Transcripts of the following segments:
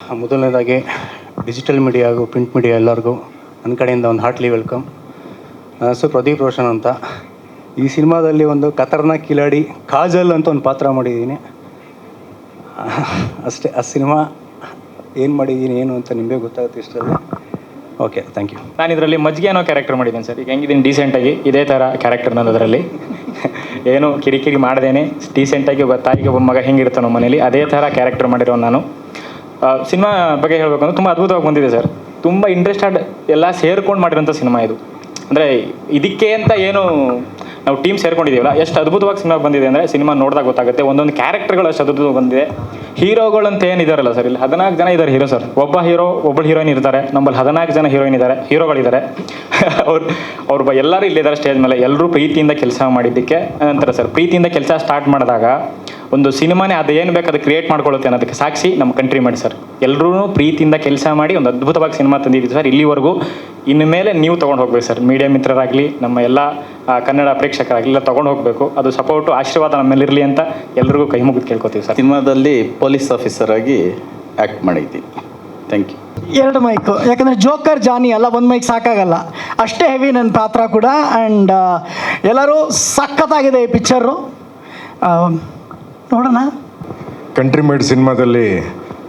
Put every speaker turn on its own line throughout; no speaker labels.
ಮೊದಲನೇದಾಗಿ digital media ಹಾಗೂ print media ಎಲ್ಲರಿಗೂ ನನ್ನ ಕಡೆಯಿಂದ ಒಂದು ಹಾರ್ಟ್ಲಿ ವೆಲ್ಕಮ್. ನನ್ನ ಹೆಸರು ಪ್ರದೀಪ್ ರೋಷನ್ ಅಂತ. ಈ ಸಿನಿಮಾದಲ್ಲಿ ಒಂದು ಖತರ್ನಾಕ್ ಕಿಲಾಡಿ ಕಾಜಲ್ ಅಂತ ಒಂದು ಪಾತ್ರ ಮಾಡಿದ್ದೀನಿ ಅಷ್ಟೇ. ಆ ಸಿನಿಮಾ ಏನು ಮಾಡಿದ್ದೀನಿ ಏನು ಅಂತ ನಿಮಗೆ ಗೊತ್ತಾಗುತ್ತೆ ಇಷ್ಟರಲ್ಲಿ. Okay, thank you.
ನಾನು ಇದರಲ್ಲಿ ಮಜ್ಜಿಗೆ ಅನ್ನೋ ಕ್ಯಾರೆಕ್ಟರ್ ಮಾಡಿದ್ದೀನಿ ಸರ್. ಈಗ ಹೆಂಗಿದ್ದೀನಿ ಡೀಸೆಂಟಾಗಿ ಇದೇ ಥರ ಕ್ಯಾರೆಕ್ಟರ್ ನಾನು ಅದರಲ್ಲಿ ಏನು ಕಿರಿಕಿರಿ ಮಾಡ್ದೇನೆ ಡೀಸೆಂಟಾಗಿ ಒಬ್ಬ ತಾಯಿಗೆ ಒಬ್ಬ ಮಗ ಹೆಂಗಿರ್ತಾನೋ ಮನೇಲಿ ಅದೇ ಥರ ಕ್ಯಾರೆಕ್ಟರ್ ಮಾಡಿರೋ ನಾನು. ಸಿನಿಮಾ ಬಗ್ಗೆ ಹೇಳಬೇಕು ಅಂದರೆ ತುಂಬ ಅದ್ಭುತವಾಗಿ ಬಂದಿದೆ ಸರ್. ತುಂಬ ಇಂಟ್ರೆಸ್ಟೆಡ್ ಎಲ್ಲ ಸೇರ್ಕೊಂಡು ಮಾಡಿರೋಂಥ ಸಿನಿಮಾ ಇದು. ಅಂದರೆ ಇದಕ್ಕೆ ಅಂತ ಏನು ನಾವು ಟೀಮ್ ಸೇರ್ಕೊಂಡಿದ್ದೀವಲ್ಲ, ಎಷ್ಟು ಅದ್ಭುತವಾಗಿ ಸಿನಿಮಾ ಬಂದಿದೆ ಅಂದರೆ ಸಿನಿಮಾ ನೋಡಿದಾಗ ಗೊತ್ತಾಗುತ್ತೆ. ಒಂದೊಂದು ಕ್ಯಾರೆಕ್ಟರ್ಗಳು ಅಷ್ಟು ಅದ್ಭುತವಾಗಿ ಬಂದಿದೆ. ಹೀರೋಗಳಂತ ಏನಿದಾರಲ್ಲ ಸರ್, ಇಲ್ಲಿ 14 ಜನ ಇದ್ದಾರೆ ಹೀರೋ ಸರ್. ಒಬ್ಬ ಹೀರೋ, ಒಬ್ಬಳು ಹೀರೋಯಿನ್ ಇರ್ತಾರೆ. ನಮ್ಮಲ್ಲಿ 14 ಜನ ಹೀರೋಗಳಿದ್ದಾರೆ. ಅವ್ರು ಎಲ್ಲರೂ ಇಲ್ಲಿದ್ದಾರೆ ಸ್ಟೇಜ್ ಮೇಲೆ. ಎಲ್ಲರೂ ಪ್ರೀತಿಯಿಂದ ಕೆಲಸ ಮಾಡಿದ್ದಕ್ಕೆ ಅಂತಾರೆ ಸರ್. ಪ್ರೀತಿಯಿಂದ ಕೆಲಸ ಸ್ಟಾರ್ಟ್ ಮಾಡಿದಾಗ ಒಂದು ಸಿನಿಮಾನೇ ಅದು ಏನು ಬೇಕು ಅದು ಕ್ರಿಯೇಟ್ ಮಾಡ್ಕೊಳ್ಳುತ್ತೆ ಅನ್ನೋದಕ್ಕೆ ಸಾಕ್ಷಿ ನಮ್ಮ ಕಂಟ್ರಿ ಮಾಡಿ ಸರ್. ಎಲ್ಲರೂ ಪ್ರೀತಿಯಿಂದ ಕೆಲಸ ಮಾಡಿ ಒಂದು ಅದ್ಭುತವಾಗಿ ಸಿನಿಮಾ ತಂದಿದ್ದೀವಿ ಸರ್ ಇಲ್ಲಿವರೆಗೂ. ಇನ್ನು ಮೇಲೆ ನೀವು ತೊಗೊಂಡು ಹೋಗ್ಬೇಕು ಸರ್. ಮೀಡಿಯಾ ಮಿತ್ರರಾಗಲಿ, ನಮ್ಮ ಎಲ್ಲ ಕನ್ನಡ ಪ್ರೇಕ್ಷಕರಾಗಲಿ ಎಲ್ಲ ತೊಗೊಂಡು ಹೋಗಬೇಕು. ಅದು ಸಪೋರ್ಟು ಆಶೀರ್ವಾದ ನಮ್ಮಲ್ಲಿರಲಿ ಅಂತ ಎಲ್ರಿಗೂ ಕೈ ಮುಗಿದು ಕೇಳ್ಕೊತೀವಿ ಸರ್.
ಸಿನಿಮಾದಲ್ಲಿ ಪೊಲೀಸ್ ಆಫೀಸರ್ ಆಗಿ ಆ್ಯಕ್ಟ್ ಮಾಡಿದ್ದೀನಿ. Thank you.
2 ಮೈಕು, ಯಾಕಂದರೆ ಜೋಕರ್ ಜಾನಿ ಅಲ್ಲ, 1 ಮೈಕ್ ಸಾಕಾಗಲ್ಲ, ಅಷ್ಟೇ ಹೆವಿ ನನ್ನ ಪಾತ್ರ ಕೂಡ. ಆ್ಯಂಡ್ ಎಲ್ಲರೂ ಸಖತ್ತಾಗಿದೆ ಈ ಪಿಕ್ಚರು, ನೋಡೋಣ.
ಕಂಟ್ರಿ ಮೇಡ್ ಸಿನಿಮಾದಲ್ಲಿ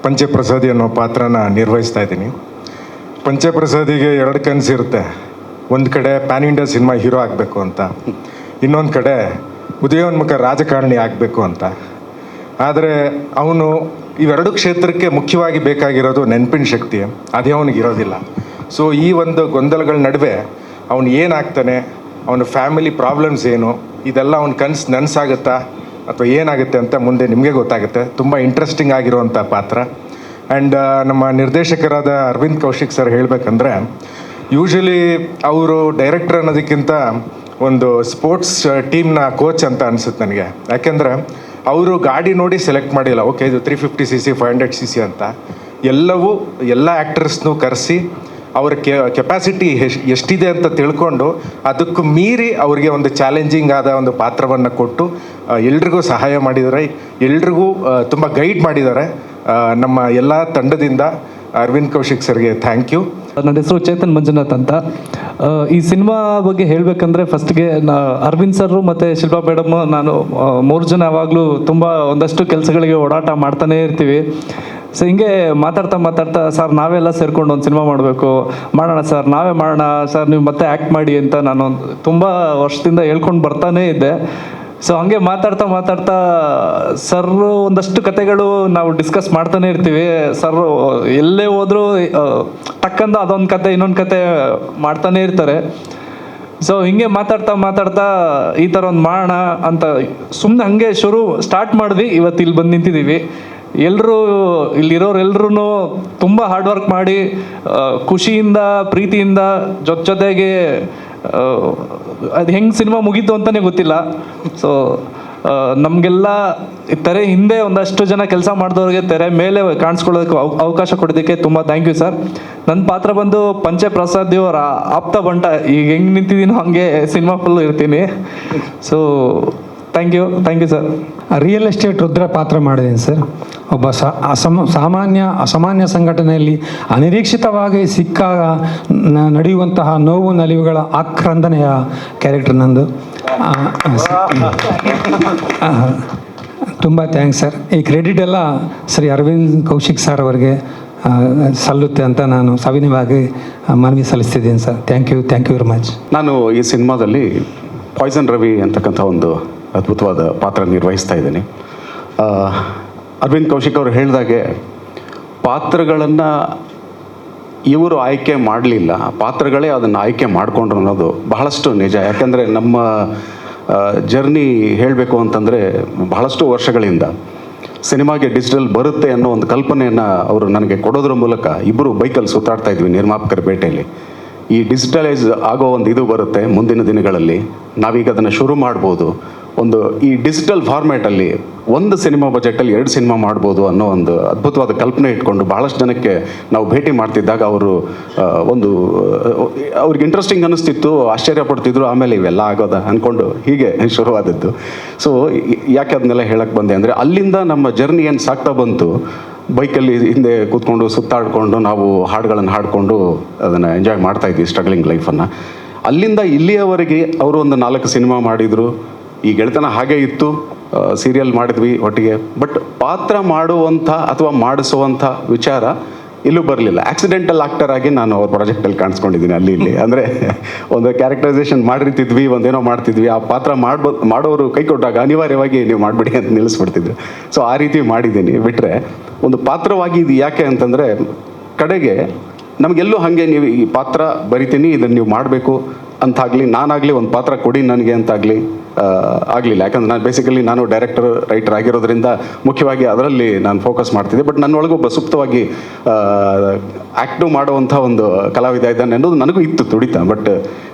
ಪಂಚಪ್ರಸಾದಿ ಅನ್ನೋ ಪಾತ್ರನ ನಿರ್ವಹಿಸ್ತಾ ಇದ್ದೀನಿ. ಪಂಚಪ್ರಸಾದಿಗೆ 2 ಕನಸಿರುತ್ತೆ. ಒಂದು ಕಡೆ ಪ್ಯಾನ್ ಇಂಡಿಯಾ ಸಿನಿಮಾ ಹೀರೋ ಆಗಬೇಕು ಅಂತ, ಇನ್ನೊಂದು ಕಡೆ ಉದಯೋನ್ಮುಖ ರಾಜಕಾರಣಿ ಆಗಬೇಕು ಅಂತ. ಆದರೆ ಅವನು ಇವೆರಡು ಕ್ಷೇತ್ರಕ್ಕೆ ಮುಖ್ಯವಾಗಿ ಬೇಕಾಗಿರೋದು ನೆನಪಿನ ಶಕ್ತಿ, ಅದೇ ಅವನಿಗಿರೋದಿಲ್ಲ. ಸೊ ಈ ಒಂದು ಗೊಂದಲಗಳ ನಡುವೆ ಅವನು ಏನಾಗ್ತಾನೆ, ಅವನ ಫ್ಯಾಮಿಲಿ ಪ್ರಾಬ್ಲಮ್ಸ್ ಏನು, ಇದೆಲ್ಲ ಅವನ ಕನಸು ನನಸಾಗುತ್ತಾ ಅಥವಾ ಏನಾಗುತ್ತೆ ಅಂತ ಮುಂದೆ ನಿಮಗೆ ಗೊತ್ತಾಗುತ್ತೆ. ತುಂಬ ಇಂಟ್ರೆಸ್ಟಿಂಗ್ ಆಗಿರುವಂಥ ಪಾತ್ರ. ಆ್ಯಂಡ್ ನಮ್ಮ ನಿರ್ದೇಶಕರಾದ ಅರವಿಂದ್ ಕೌಶಿಕ್ ಸರ್ ಹೇಳಬೇಕಂದ್ರೆ, ಯೂಶ್ವಲಿ ಅವರು ಡೈರೆಕ್ಟರ್ ಅನ್ನೋದಕ್ಕಿಂತ ಒಂದು ಸ್ಪೋರ್ಟ್ಸ್ ಟೀಮ್ನ ಕೋಚ್ ಅಂತ ಅನಿಸುತ್ತೆ ನನಗೆ. ಯಾಕೆಂದರೆ ಅವರು ಗಾಡಿ ನೋಡಿ ಸೆಲೆಕ್ಟ್ ಮಾಡಿಲ್ಲ, ಓಕೆ ಇದು 350cc 500cc ಅಂತ. ಎಲ್ಲ ಆ್ಯಕ್ಟರ್ಸ್ನೂ ಕರೆಸಿ ಅವ್ರ ಕೆಪಾಸಿಟಿ ಎಷ್ಟಿದೆ ಅಂತ ತಿಳ್ಕೊಂಡು ಅದಕ್ಕೂ ಮೀರಿ ಅವ್ರಿಗೆ ಒಂದು ಚಾಲೆಂಜಿಂಗ್ ಆದ ಒಂದು ಪಾತ್ರವನ್ನು ಕೊಟ್ಟು ಎಲ್ರಿಗೂ ಸಹಾಯ ಮಾಡಿದ್ದಾರೆ, ಎಲ್ರಿಗೂ ತುಂಬ ಗೈಡ್ ಮಾಡಿದ್ದಾರೆ. ನಮ್ಮ ಎಲ್ಲ ತಂಡದಿಂದ ಅರವಿಂದ್ ಕೌಶಿಕ್ ಸರ್ಗೆ ಥ್ಯಾಂಕ್ ಯು.
ನನ್ನ ಹೆಸರು ಚೇತನ್ ಮಂಜುನಾಥ್ ಅಂತ. ಈ ಸಿನಿಮಾ ಬಗ್ಗೆ ಹೇಳಬೇಕಂದ್ರೆ ಫಸ್ಟ್ಗೆ ಅರವಿಂದ್ ಸರ್ ಮತ್ತು ಶಿಲ್ಪಾ ಮೇಡಮ್, ನಾನು 3 ಜನ ಯಾವಾಗಲೂ ತುಂಬ ಒಂದಷ್ಟು ಕೆಲಸಗಳಿಗೆ ಓಡಾಟ ಮಾಡ್ತಾನೇ ಇರ್ತೀವಿ. ಸೊ ಹಿಂಗೆ ಮಾತಾಡ್ತಾ ಸರ್ ನಾವೆಲ್ಲ ಸೇರ್ಕೊಂಡು ಒಂದು ಸಿನಿಮಾ ಮಾಡೋಣ ಸರ್, ನಾವೇ ಮಾಡೋಣ ಸರ್, ನೀವು ಮತ್ತೆ ಆ್ಯಕ್ಟ್ ಮಾಡಿ ಅಂತ ನಾನು ತುಂಬ ವರ್ಷದಿಂದ ಹೇಳ್ಕೊಂಡು ಬರ್ತಾನೇ ಇದ್ದೆ. ಸೊ ಹಂಗೆ ಮಾತಾಡ್ತಾ ಸರ್ ಒಂದಷ್ಟು ಕತೆಗಳು ನಾವು ಡಿಸ್ಕಸ್ ಮಾಡ್ತಾನೆ ಇರ್ತೀವಿ. ಸರ್ ಎಲ್ಲೇ ಹೋದರೂ ಟಕ್ಕಂದ ಅದೊಂದು ಕತೆ ಇನ್ನೊಂದು ಕತೆ ಮಾಡ್ತಾನೆ ಇರ್ತಾರೆ. ಸೊ ಹಿಂಗೆ ಮಾತಾಡ್ತಾ ಈ ಥರ ಒಂದು ಮಾಡೋಣ ಅಂತ ಸುಮ್ಮನೆ ಹಂಗೆ ಸ್ಟಾರ್ಟ್ ಮಾಡಿದ್ವಿ. ಇವತ್ತು ಇಲ್ಲಿ ಬಂದು ನಿಂತಿದ್ದೀವಿ. ಎಲ್ಲರೂ ಇಲ್ಲಿರೋರೆಲ್ಲರೂ ತುಂಬ ಹಾರ್ಡ್ ವರ್ಕ್ ಮಾಡಿ ಖುಷಿಯಿಂದ ಪ್ರೀತಿಯಿಂದ ಜೊತೆಗೆ ಅದು ಹೆಂಗೆ ಸಿನಿಮಾ ಮುಗೀತು ಅಂತಲೇ ಗೊತ್ತಿಲ್ಲ. ಸೊ ನಮಗೆಲ್ಲ ತೆರೆ ಹಿಂದೆ ಒಂದಷ್ಟು ಜನ ಕೆಲಸ ಮಾಡಿದವ್ರಿಗೆ ತೆರೆ ಮೇಲೆ ಕಾಣಿಸ್ಕೊಳ್ಳೋದಕ್ಕೆ ಅವಕಾಶ ಕೊಡೋದಕ್ಕೆ ತುಂಬ ಥ್ಯಾಂಕ್ ಯು ಸರ್. ನನ್ನ ಪಾತ್ರ ಬಂದು ಪಂಚಪ್ರಸಾದ್ ಅವರ ಆಪ್ತ ಬಂಟ. ಈಗ ಹೆಂಗೆ ನಿಂತಿದ್ದೀನೋ ಹಂಗೆ ಸಿನಿಮಾ ಫುಲ್ಲು ಇರ್ತೀನಿ. So thank you sir.
Real estate Rudra ಪಾತ್ರ ಮಾಡಿದ್ದೀನಿ ಸರ್. ಒಬ್ಬ ಅಸಾಮಾನ್ಯ ಸಂಘಟನೆಯಲ್ಲಿ ಅನಿರೀಕ್ಷಿತವಾಗಿ ಸಿಕ್ಕಾಗ ನಡೆಯುವಂತಹ ನೋವು ನಲಿವುಗಳ ಆಕ್ರಂದನೆಯ ಕ್ಯಾರೆಕ್ಟರ್ ನಂದು. ತುಂಬ ಥ್ಯಾಂಕ್ಸ್ ಸರ್. ಈ ಕ್ರೆಡಿಟ್ ಎಲ್ಲ ಶ್ರೀ ಅರವಿಂದ್ ಕೌಶಿಕ್ ಸರ್ ಅವರಿಗೆ ಸಲ್ಲುತ್ತೆ ಅಂತ ನಾನು ಸವಿನಯವಾಗಿ ಮನವಿ ಸಲ್ಲಿಸ್ತಿದ್ದೀನಿ sir. Thank you very much.
ನಾನು ಈ ಸಿನಿಮಾದಲ್ಲಿ ಪಾಯ್ಸನ್ ರವಿ ಅಂತಕ್ಕಂಥ ಒಂದು ಅದ್ಭುತವಾದ ಪಾತ್ರ ನಿರ್ವಹಿಸ್ತಾ ಇದ್ದೀನಿ. ಅರವಿಂದ್ ಕೌಶಿಕ್ ಅವರು ಹೇಳಿದಾಗೆ ಪಾತ್ರಗಳನ್ನು ಇವರು ಆಯ್ಕೆ ಮಾಡಲಿಲ್ಲ, ಪಾತ್ರಗಳೇ ಅದನ್ನು ಆಯ್ಕೆ ಮಾಡಿಕೊಂಡ್ರು ಅನ್ನೋದು ಬಹಳಷ್ಟು ನಿಜ. ಯಾಕಂದರೆ ನಮ್ಮ ಜರ್ನಿ ಹೇಳಬೇಕು ಅಂತಂದರೆ ಬಹಳಷ್ಟು ವರ್ಷಗಳಿಂದ ಸಿನಿಮಾಗೆ ಡಿಜಿಟಲ್ ಬರುತ್ತೆ ಅನ್ನೋ ಒಂದು ಕಲ್ಪನೆಯನ್ನು ಅವರು ನನಗೆ ಕೊಡೋದ್ರ ಮೂಲಕ ಇಬ್ಬರು ಬೈಕಲ್ಲಿ ಸುತ್ತಾಡ್ತಾ ಇದ್ವಿ ನಿರ್ಮಾಪಕರ ಭೇಟೆಯಲ್ಲಿ. ಈ ಡಿಜಿಟಲೈಸ್ ಆಗೋ ಒಂದು ಇದು ಬರುತ್ತೆ ಮುಂದಿನ ದಿನಗಳಲ್ಲಿ, ನಾವೀಗ ಅದನ್ನು ಶುರು ಮಾಡ್ಬೋದು. ಒಂದು ಈ ಡಿಜಿಟಲ್ ಫಾರ್ಮ್ಯಾಟಲ್ಲಿ ಒಂದು ಸಿನಿಮಾ ಬಜೆಟಲ್ಲಿ 2 ಸಿನಿಮಾ ಮಾಡ್ಬೋದು ಅನ್ನೋ ಒಂದು ಅದ್ಭುತವಾದ ಕಲ್ಪನೆ ಇಟ್ಕೊಂಡು ಭಾಳಷ್ಟು ಜನಕ್ಕೆ ನಾವು ಭೇಟಿ ಮಾಡ್ತಿದ್ದಾಗ ಅವರು ಅವ್ರಿಗೆ ಇಂಟ್ರೆಸ್ಟಿಂಗ್ ಅನ್ನಿಸ್ತಿತ್ತು, ಆಶ್ಚರ್ಯ ಪಡ್ತಿದ್ರು. ಆಮೇಲೆ ಇವೆಲ್ಲ ಆಗೋದ ಅಂದ್ಕೊಂಡು ಹೀಗೆ ಶುರುವಾದದ್ದು. ಸೊ ಯಾಕೆ ಅದನ್ನೆಲ್ಲ ಹೇಳಕ್ಕೆ ಬಂದೆ ಅಂದರೆ, ಅಲ್ಲಿಂದ ನಮ್ಮ ಜರ್ನಿ ಏನು ಸಾಗ್ತಾ ಬಂತು, ಬೈಕಲ್ಲಿ ಹಿಂದೆ ಕೂತ್ಕೊಂಡು ಸುತ್ತಾಡಿಕೊಂಡು ನಾವು ಹಾಡುಗಳನ್ನು ಹಾಡಿಕೊಂಡು ಅದನ್ನು ಎಂಜಾಯ್ ಮಾಡ್ತಾಯಿದ್ವಿ ಸ್ಟ್ರಗ್ಲಿಂಗ್ ಲೈಫನ್ನು. ಅಲ್ಲಿಂದ ಇಲ್ಲಿಯವರೆಗೆ ಅವರು ಒಂದು 4 ಸಿನಿಮಾ ಮಾಡಿದರು. ಈ ಗೆಳೆತನ ಹಾಗೇ ಇತ್ತು, ಸೀರಿಯಲ್ ಮಾಡಿದ್ವಿ ಒಟ್ಟಿಗೆ. ಬಟ್ ಪಾತ್ರ ಮಾಡುವಂಥ ಅಥವಾ ಮಾಡಿಸುವಂಥ ವಿಚಾರ ಇಲ್ಲೂ ಬರಲಿಲ್ಲ. ಆಕ್ಸಿಡೆಂಟಲ್ ಆಕ್ಟರ್ ಆಗಿ ನಾನು ಅವ್ರ ಪ್ರಾಜೆಕ್ಟಲ್ಲಿ ಕಾಣಿಸ್ಕೊಂಡಿದ್ದೀನಿ ಅಲ್ಲಿ ಇಲ್ಲಿ. ಅಂದರೆ ಒಂದು ಕ್ಯಾರೆಕ್ಟರೈಸೇಷನ್ ಮಾಡಿರ್ತಿದ್ವಿ, ಒಂದೇನೋ ಮಾಡ್ತಿದ್ವಿ, ಆ ಪಾತ್ರ ಮಾಡೋರು ಕೈ ಕೊಟ್ಟಾಗ ಅನಿವಾರ್ಯವಾಗಿ ನೀವು ಮಾಡಿಬಿಡಿ ಅಂತ ನಿಲ್ಲಿಸ್ಬಿಡ್ತಿದ್ರು. ಸೊ ಆ ರೀತಿ ಮಾಡಿದ್ದೀನಿ. ಬಿಟ್ಟರೆ ಒಂದು ಪಾತ್ರವಾಗಿ ಇದು ಯಾಕೆ ಅಂತಂದರೆ, ಕಡೆಗೆ ನಮಗೆಲ್ಲೂ ಹಾಗೆ ನೀವು ಈ ಪಾತ್ರ ಬರಿತೀನಿ, ಇದನ್ನು ನೀವು ಮಾಡಬೇಕು ಅಂತಾಗಲಿ, ನಾನಾಗಲಿ ಒಂದು ಪಾತ್ರ ಕೊಡಿ ನನಗೆ ಅಂತಾಗಲಿ ಆಗಲಿಲ್ಲ. ಯಾಕಂದ್ರೆ ನಾನು ಬೇಸಿಕಲಿ ನಾನು ಡೈರೆಕ್ಟರ್ ರೈಟರ್ ಆಗಿರೋದ್ರಿಂದ ಮುಖ್ಯವಾಗಿ ಅದರಲ್ಲಿ ನಾನು ಫೋಕಸ್ ಮಾಡ್ತಿದ್ದೆ. ಬಟ್ ನನ್ನೊಳಗೊಬ್ಬ ಸುಪ್ತವಾಗಿ ಆ್ಯಕ್ಟು ಮಾಡುವಂಥ ಒಂದು ಕಲಾವಿದ ಇದ್ದಾನೆ ಅನ್ನೋದು ನನಗೂ ಇತ್ತು ತುಡಿತ. ಬಟ್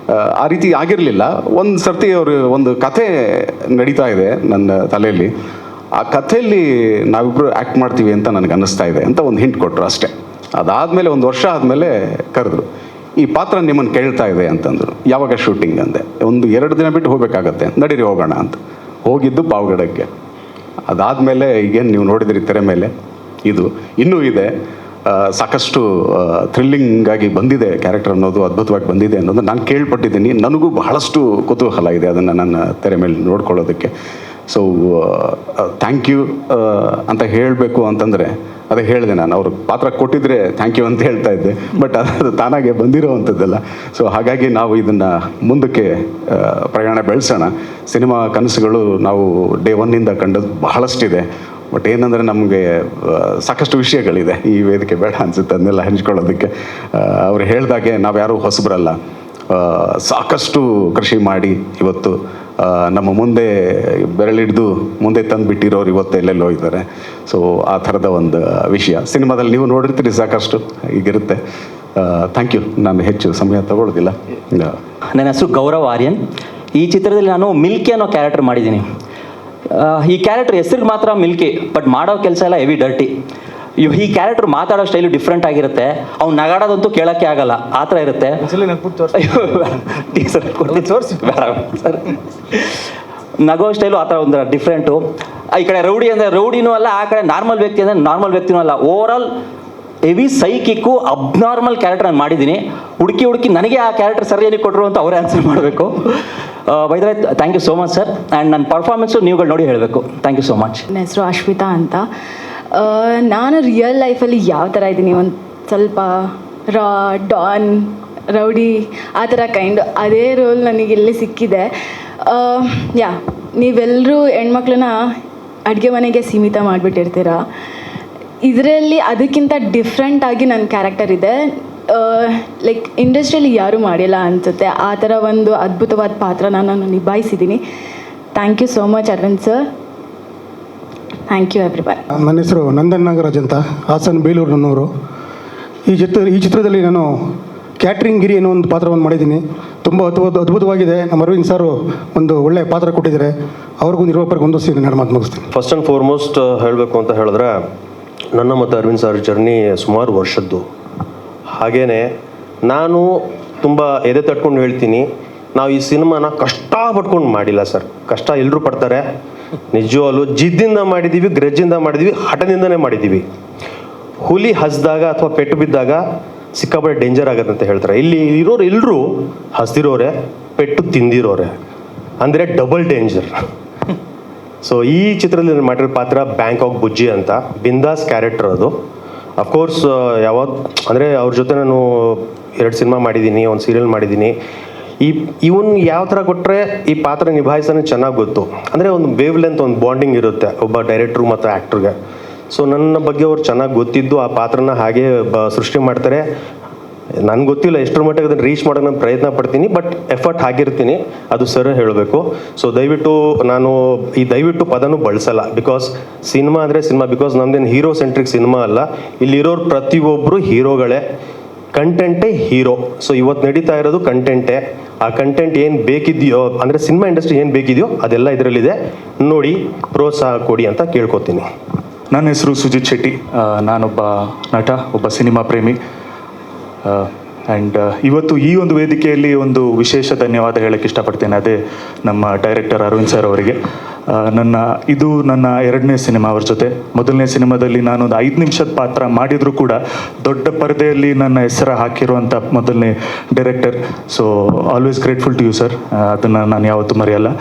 ಆ ರೀತಿ ಆಗಿರಲಿಲ್ಲ. ಒಂದು ಸರ್ತಿ ಅವರು ಒಂದು ಕಥೆ ನಡೀತಾ ಇದೆ ನನ್ನ ತಲೆಯಲ್ಲಿ, ಆ ಕಥೆಯಲ್ಲಿ ನಾವಿಬ್ಬರು ಆ್ಯಕ್ಟ್ ಮಾಡ್ತೀವಿ ಅಂತ ನನಗೆ ಅನ್ನಿಸ್ತಾ ಇದೆ ಅಂತ ಒಂದು ಹಿಂಟ್ ಕೊಟ್ಟರು ಅಷ್ಟೇ. ಅದಾದಮೇಲೆ 1 ವರ್ಷ ಆದಮೇಲೆ ಕರೆದ್ರು, ಈ ಪಾತ್ರ ನಿಮ್ಮನ್ನು ಕೇಳ್ತಾ ಇದೆ ಅಂತಂದರು. ಯಾವಾಗ ಶೂಟಿಂಗ್ ಅಂದೆ, 1-2 ದಿನ ಬಿಟ್ಟು ಹೋಗಬೇಕಾಗತ್ತೆ, ನಡೀರಿ ಹೋಗೋಣ ಅಂತ. ಹೋಗಿದ್ದು ಪಾವಗಡಕ್ಕೆ. ಅದಾದಮೇಲೆ ಈಗೇನು ನೀವು ನೋಡಿದಿರಿ ತೆರೆ ಮೇಲೆ, ಇದು ಇನ್ನೂ ಇದೆ. ಸಾಕಷ್ಟು ಥ್ರಿಲ್ಲಿಂಗಾಗಿ ಬಂದಿದೆ ಕ್ಯಾರೆಕ್ಟರ್ ಅನ್ನೋದು, ಅದ್ಭುತವಾಗಿ ಬಂದಿದೆ ಅನ್ನೋದು ನಾನು ಕೇಳ್ಪಟ್ಟಿದ್ದೀನಿ. ನನಗೂ ಬಹಳಷ್ಟು ಕುತೂಹಲ ಇದೆ ಅದನ್ನು ನನ್ನ ತೆರೆ ಮೇಲೆ ನೋಡ್ಕೊಳ್ಳೋದಕ್ಕೆ. ಸೊ ಥ್ಯಾಂಕ್ ಯು ಅಂತ ಹೇಳಬೇಕು ಅಂತಂದರೆ ಅದೇ ಹೇಳಿದೆ ನಾನು. ಅವರು ಪಾತ್ರ ಕೊಟ್ಟಿದ್ರೆ ಥ್ಯಾಂಕ್ ಯು ಅಂತ ಹೇಳ್ತಾ ಇದ್ದೆ, ಬಟ್ ಅದು ತಾನಾಗೆ ಬಂದಿರೋವಂಥದ್ದಲ್ಲ. ಸೊ ಹಾಗಾಗಿ ನಾವು ಇದನ್ನು ಮುಂದಕ್ಕೆ ಪ್ರಯಾಣ ಬೆಳೆಸೋಣ. ಸಿನಿಮಾ ಕನಸುಗಳು ನಾವು ಡೇ 1 ಕಂಡದ್ದು ಬಹಳಷ್ಟಿದೆ. ಬಟ್ ಏನಂದರೆ ನಮಗೆ ಸಾಕಷ್ಟು ವಿಷಯಗಳಿದೆ, ಈ ವೇದಿಕೆ ಬೇಡ ಅನಿಸುತ್ತೆ ಅದನ್ನೆಲ್ಲ ಹಂಚ್ಕೊಳ್ಳೋದಕ್ಕೆ. ಅವ್ರು ಹೇಳಿದಾಗೆ ನಾವು ಯಾರೂ ಹೊಸಬರಲ್ಲ. ಸಾಕಷ್ಟು ಕೃಷಿ ಮಾಡಿ ಇವತ್ತು ನಮ್ಮ ಮುಂದೆ ಬೆರಳಿಡ್ದು ಮುಂದೆ ತಂದು ಬಿಟ್ಟಿರೋರು ಇವತ್ತು ಎಲ್ಲೆಲ್ಲೋ ಇದ್ದಾರೆ. ಸೊ ಆ ಥರದ ಒಂದು ವಿಷಯ ಸಿನಿಮಾದಲ್ಲಿ ನೀವು ನೋಡಿರ್ತೀರಿ, ಸಾಕಷ್ಟು ಈಗಿರುತ್ತೆ. Thank you. ನಾನು ಹೆಚ್ಚು ಸಮಯ ತಗೊಳ್ಳೋದಿಲ್ಲ.
ನನ್ನ ಹೆಸರು ಗೌರವ್ ಆರ್ಯನ್. ಈ ಚಿತ್ರದಲ್ಲಿ ನಾನು ಮಿಲ್ಕಿ ಅನ್ನೋ ಕ್ಯಾರೆಕ್ಟರ್ ಮಾಡಿದ್ದೀನಿ. ಈ ಕ್ಯಾರೆಕ್ಟರ್ ಹೆಸರಿಗೆ ಮಾತ್ರ ಮಿಲ್ಕಿ, ಬಟ್ ಮಾಡೋ ಕೆಲಸ ಎಲ್ಲ ಹೆವಿ ಡರ್ಟಿ. ಈ ಕ್ಯಾರೆಕ್ಟರ್ ಮಾತಾಡೋ ಸ್ಟೈಲು ಡಿಫ್ರೆಂಟ್ ಆಗಿರುತ್ತೆ. ಅವ್ನು ನಗಾಡೋದಂತೂ ಕೇಳೋಕ್ಕೆ ಆಗಲ್ಲ, ಆ ಥರ ಇರುತ್ತೆ. ಸರ್ ನಗೋ ಸ್ಟೈಲು ಆ ಥರ ಒಂದು ಡಿಫ್ರೆಂಟು. ಈ ಕಡೆ ರೌಡಿ ಅಂದರೆ ರೌಡಿನೂ ಅಲ್ಲ, ಆ ಕಡೆ ನಾರ್ಮಲ್ ವ್ಯಕ್ತಿ ಅಂದರೆ ನಾರ್ಮಲ್ ವ್ಯಕ್ತಿನೂ ಅಲ್ಲ. ಓವರಾಲ್ ಹೆವಿ ಸೈಕಿಕ್ಕು ಅಬ್ನಾರ್ಮಲ್ ಕ್ಯಾರೆಕ್ಟರ್ ನಾನು ಮಾಡಿದ್ದೀನಿ. ಹುಡುಕಿ ನನಗೆ ಆ ಕ್ಯಾರೆಕ್ಟರ್ ಸರಿಯಾಗಿ ಕೊಟ್ಟರು ಅಂತ ಅವರೇ ಆನ್ಸರ್ ಮಾಡಬೇಕು. By the way thank you so much sir. And ನನ್ನ ಪರ್ಫಾರ್ಮೆನ್ಸು ನೀವುಗಳು ನೋಡಿ ಹೇಳಬೇಕು. Thank you so much.
ನನ್ನ ಹೆಸರು ಅಶ್ವಿತಾ ಅಂತ. ನಾನು ರಿಯಲ್ ಲೈಫಲ್ಲಿ ಯಾವ ಥರ ಇದ್ದೀನಿ, ಒಂದು ಸ್ವಲ್ಪ ಡಾನ್ ರೌಡಿ ಆ ಥರ ಕೈಂಡು, ಅದೇ ರೋಲ್ ನನಗೆ ಇಲ್ಲಿ ಸಿಕ್ಕಿದೆ. ನೀವೆಲ್ಲರೂ ಹೆಣ್ಮಕ್ಳನ್ನ ಅಡುಗೆ ಮನೆಗೆ ಸೀಮಿತ ಮಾಡಿಬಿಟ್ಟಿರ್ತೀರ. ಇದರಲ್ಲಿ ಅದಕ್ಕಿಂತ ಡಿಫ್ರೆಂಟಾಗಿ ನನ್ನ ಕ್ಯಾರೆಕ್ಟರ್ ಇದೆ. ಲೈಕ್ ಇಂಡಸ್ಟ್ರಿಯಲ್ಲಿ ಯಾರೂ ಮಾಡಿಲ್ಲ ಅನಿಸುತ್ತೆ. ಆ ಥರ ಒಂದು ಅದ್ಭುತವಾದ ಪಾತ್ರ ನಾನು ನಿಭಾಯಿಸಿದ್ದೀನಿ. Thank you so much Aravind sir. Thank you everyone.
ನನ್ನ ಹೆಸರು ನಂದನ್ ನಾಗರಾಜ್ ಅಂತ, ಹಾಸನ್ ಬೇಲೂರು ನನ್ನೂರು. ಈ ಚಿತ್ರದಲ್ಲಿ ನಾನು ಕ್ಯಾಟ್ರಿಂಗ್ ಗಿರಿ ಅನ್ನೋ ಒಂದು ಪಾತ್ರವನ್ನು ಮಾಡಿದ್ದೀನಿ. ತುಂಬ ಅದ್ಭುತವಾಗಿದೆ. ನಮ್ಮ ಅರವಿಂದ್ ಸರ್ ಒಂದು ಒಳ್ಳೆಯ ಪಾತ್ರ ಕೊಟ್ಟಿದ್ದಾರೆ. ಅವ್ರಿಗೂ ನಿರ್ಮಾಪಕರಿಗೆ ಹೊಂದಿಸ್ತೀನಿ. ನಾನು ಮಾತು ಮುಗಿಸ್ತೀನಿ.
ಫಸ್ಟ್ ಆ್ಯಂಡ್ ಫಾರ್ಮೋಸ್ಟ್ ಹೇಳಬೇಕು ಅಂತ ಹೇಳಿದ್ರೆ, ನನ್ನ ಮತ್ತು ಅರವಿಂದ್ ಸರ್ ಜರ್ನಿ ಸುಮಾರು ವರ್ಷದ್ದು. ಹಾಗೆಯೇ ನಾನು ತುಂಬ ಎದೆ ತಟ್ಕೊಂಡು ಹೇಳ್ತೀನಿ, ನಾವು ಈ ಸಿನಿಮಾನ ಕಷ್ಟಪಟ್ಕೊಂಡು ಮಾಡಿಲ್ಲ ಸರ್. ಕಷ್ಟ ಎಲ್ಲರೂ ಪಡ್ತಾರೆ, ನಿಜವಾಗ್ಲೂ ಜಿದ್ದಿಂದ ಮಾಡಿದ್ದೀವಿ, ಗ್ರಜ್ಜಿಂದ ಮಾಡಿದ್ದೀವಿ, ಹಠದಿಂದನೇ ಮಾಡಿದ್ದೀವಿ. ಹುಲಿ ಹಸ್ದಾಗ ಅಥವಾ ಪೆಟ್ಟು ಬಿದ್ದಾಗ ಸಿಕ್ಕಾಪಟ್ಟೆ ಡೇಂಜರ್ ಆಗುತ್ತೆ ಅಂತ ಹೇಳ್ತಾರೆ. ಇಲ್ಲಿ ಇರೋರು ಎಲ್ಲರೂ ಹಸ್ದಿರೋರೆ, ಪೆಟ್ಟು ತಿಂದಿರೋರೆ, ಅಂದರೆ ಡಬಲ್ ಡೇಂಜರ್. ಸೊ ಈ ಚಿತ್ರದಲ್ಲಿ ಮಾಡಿರೋ ಪಾತ್ರ ಬ್ಯಾಂಕಾಕ್ ಬುಜ್ಜಿ ಅಂತ, ಬಿಂದಾಸ್ ಕ್ಯಾರೆಕ್ಟರ್ ಅದು. ಅಫ್ಕೋರ್ಸ್ ಯಾವಾಗ ಅಂದರೆ ಅವ್ರ ಜೊತೆ ನಾನು 2 ಸಿನಿಮಾ ಮಾಡಿದ್ದೀನಿ, ಒಂದು ಸೀರಿಯಲ್ ಮಾಡಿದ್ದೀನಿ. ಇವನ್ ಯಾವ ಥರ ಕೊಟ್ಟರೆ ಈ ಪಾತ್ರ ನಿಭಾಯಿಸೋಣ ಚೆನ್ನಾಗಿ ಗೊತ್ತು. ಅಂದರೆ ಒಂದು ವೇವ್ ಲೆಂತ್, ಒಂದು ಬಾಂಡಿಂಗ್ ಇರುತ್ತೆ ಒಬ್ಬ ಡೈರೆಕ್ಟ್ರು ಮತ್ತು ಆ್ಯಕ್ಟ್ರಿಗೆ. ಸೊ ನನ್ನ ಬಗ್ಗೆ ಅವ್ರು ಚೆನ್ನಾಗಿ ಗೊತ್ತಿದ್ದು ಆ ಪಾತ್ರನ ಹಾಗೆ ಸೃಷ್ಟಿ ಮಾಡ್ತಾರೆ. ನನಗೆ ಗೊತ್ತಿಲ್ಲ ಎಷ್ಟರ ಮಟ್ಟಿಗೆ ಅದನ್ನು ರೀಚ್ ಮಾಡೋಕ್ಕೆ ನಾನು ಪ್ರಯತ್ನ ಪಡ್ತೀನಿ, ಬಟ್ ಎಫರ್ಟ್ ಹಾಕಿರ್ತೀನಿ, ಅದು ಸರ್ ಹೇಳಬೇಕು. ಸೊ ದಯವಿಟ್ಟು ನಾನು ಈ ದಯವಿಟ್ಟು ಪದನೂ ಬಳಸಲ್ಲ. ಬಿಕಾಸ್ ಸಿನಿಮಾ ಅಂದರೆ ಸಿನಿಮಾ, ಬಿಕಾಸ್ ನಮ್ದೇನು ಹೀರೋ ಸೆಂಟ್ರಿಕ್ ಸಿನಿಮಾ ಅಲ್ಲ. ಇಲ್ಲಿರೋರು ಪ್ರತಿಯೊಬ್ಬರು ಹೀರೋಗಳೇ, ಕಂಟೆಂಟೇ ಹೀರೋ. ಸೊ ಇವತ್ತು ನಡೀತಾ ಇರೋದು ಕಂಟೆಂಟೇ. ಆ ಕಂಟೆಂಟ್ ಏನು ಬೇಕಿದೆಯೋ, ಅಂದರೆ ಸಿನಿಮಾ ಇಂಡಸ್ಟ್ರಿ ಏನು ಬೇಕಿದೆಯೋ ಅದೆಲ್ಲ ಇದರಲ್ಲಿದೆ. ನೋಡಿ, ಪ್ರೋತ್ಸಾಹ ಕೊಡಿ ಅಂತ ಕೇಳ್ಕೊತೀನಿ.
ನನ್ನ ಹೆಸರು ಸುಜಿತ್ ಶೆಟ್ಟಿ. ನಾನೊಬ್ಬ ನಟ, ಒಬ್ಬ ಸಿನಿಮಾ ಪ್ರೇಮಿ. ಆ್ಯಂಡ್ ಇವತ್ತು ಈ ಒಂದು ವೇದಿಕೆಯಲ್ಲಿ ಒಂದು ವಿಶೇಷ ಧನ್ಯವಾದ ಹೇಳೋಕ್ಕೆ ಇಷ್ಟಪಡ್ತೇನೆ. ಅದೇ ನಮ್ಮ ಡೈರೆಕ್ಟರ್ ಅರವಿಂದ್ ಸರ್ ಅವರಿಗೆ. ಇದು ನನ್ನ 2ನೇ ಸಿನಿಮಾ ಅವ್ರ ಜೊತೆ. ಮೊದಲನೇ ಸಿನಿಮಾದಲ್ಲಿ ನಾನೊಂದು 5 ನಿಮಿಷದ ಪಾತ್ರ ಮಾಡಿದರೂ ಕೂಡ ದೊಡ್ಡ ಪರದೆಯಲ್ಲಿ ನನ್ನ ಹೆಸರು ಹಾಕಿರುವಂಥ ಮೊದಲನೇ director. So always grateful to you sir, ಅದನ್ನು ನಾನು ಯಾವತ್ತೂ ಮರೆಯಲ್ಲ.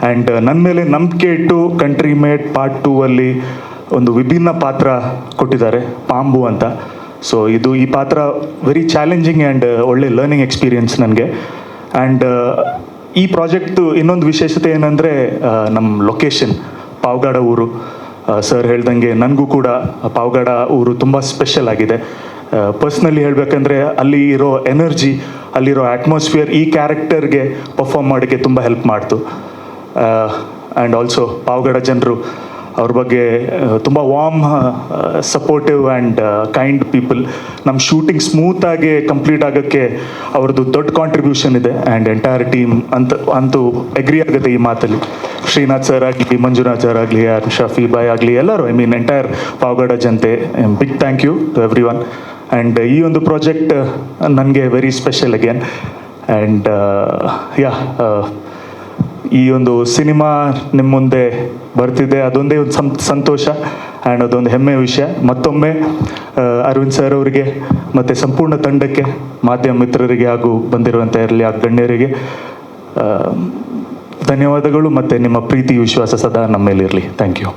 ಆ್ಯಂಡ್ ನನ್ನ ಮೇಲೆ ನಂಬಿಕೆ ಇಟ್ಟು ಕಂಟ್ರಿ ಮೇಡ್ ಪಾರ್ಟ್ 2 ಅಲ್ಲಿ ಒಂದು ವಿಭಿನ್ನ ಪಾತ್ರ ಕೊಟ್ಟಿದ್ದಾರೆ, ಪಾಂಬು ಅಂತ. ಸೊ ಈ ಪಾತ್ರ ವೆರಿ ಚಾಲೆಂಜಿಂಗ್ ಆ್ಯಂಡ್ ಒಳ್ಳೆ ಲರ್ನಿಂಗ್ ಎಕ್ಸ್ಪೀರಿಯನ್ಸ್ ನನಗೆ. ಆ್ಯಂಡ್ ಈ ಪ್ರಾಜೆಕ್ಟ್ದು ಇನ್ನೊಂದು ವಿಶೇಷತೆ ಏನಂದರೆ ನಮ್ಮ ಲೊಕೇಶನ್ ಪಾವಗಡ ಊರು. ಸರ್ ಹೇಳ್ದಂಗೆ ನನಗೂ ಕೂಡ ಪಾವಗಡ ಊರು ತುಂಬ ಸ್ಪೆಷಲ್ ಆಗಿದೆ. ಪರ್ಸ್ನಲಿ ಹೇಳಬೇಕಂದ್ರೆ ಅಲ್ಲಿ ಇರೋ ಎನರ್ಜಿ, ಅಲ್ಲಿರೋ ಅಟ್ಮಾಸ್ಫಿಯರ್ ಈ ಕ್ಯಾರೆಕ್ಟರ್ಗೆ ಪರ್ಫಾರ್ಮ್ ಮಾಡೋಕ್ಕೆ ತುಂಬ ಹೆಲ್ಪ್ ಮಾಡ್ತು. ಆ್ಯಂಡ್ ಆಲ್ಸೋ ಪಾವಗಡ ಜನರು ಅವ್ರ ಬಗ್ಗೆ ತುಂಬ warm, supportive and kind people. ನಮ್ಮ ಶೂಟಿಂಗ್ ಸ್ಮೂತಾಗಿ ಕಂಪ್ಲೀಟ್ ಆಗೋಕ್ಕೆ ಅವ್ರದ್ದು ದೊಡ್ಡ ಕಾಂಟ್ರಿಬ್ಯೂಷನ್ ಇದೆ. ಆ್ಯಂಡ್ ಎಂಟೈರ್ ಟೀಮ್ ಅಂತೂ ಎಗ್ರಿ ಆಗುತ್ತೆ ಈ ಮಾತಲ್ಲಿ. ಶ್ರೀನಾಥ್ ಸರ್ ಆಗಲಿ, ಮಂಜುನಾಥ್ ಸರ್ ಆಗಲಿ, ಶಫಿ ಬಾಯ್ ಆಗಲಿ, ಎಲ್ಲರೂ, ಐ ಮೀನ್ ಎಂಟೈರ್ ಪಾವಗಡ ಜನತೆ, big thank you to everyone. And ಈ ಒಂದು ಪ್ರಾಜೆಕ್ಟ್ ನನಗೆ ವೆರಿ ಸ್ಪೆಷಲ್ ಅಗೇನ್. ಆ್ಯಂಡ್ ಈ ಒಂದು ಸಿನಿಮಾ ನಿಮ್ಮ ಮುಂದೆ ಬರ್ತಿದೆ, ಅದೊಂದೇ ಒಂದು ಸಂತೋಷ ಆ್ಯಂಡ್ ಅದೊಂದು ಹೆಮ್ಮೆಯ ವಿಷಯ. ಮತ್ತೊಮ್ಮೆ ಅರವಿಂದ್ ಸರ್ ಅವರಿಗೆ ಮತ್ತು ಸಂಪೂರ್ಣ ತಂಡಕ್ಕೆ, ಮಾಧ್ಯಮ ಮಿತ್ರರಿಗೆ ಹಾಗೂ ಬಂದಿರುವಂಥ ಇರಲಿ ಆ ಗಣ್ಯರಿಗೆ ಧನ್ಯವಾದಗಳು. ಮತ್ತು ನಿಮ್ಮ ಪ್ರೀತಿ ವಿಶ್ವಾಸ ಸದಾ ನಮ್ಮ ಮೇಲಿರಲಿ. Thank you.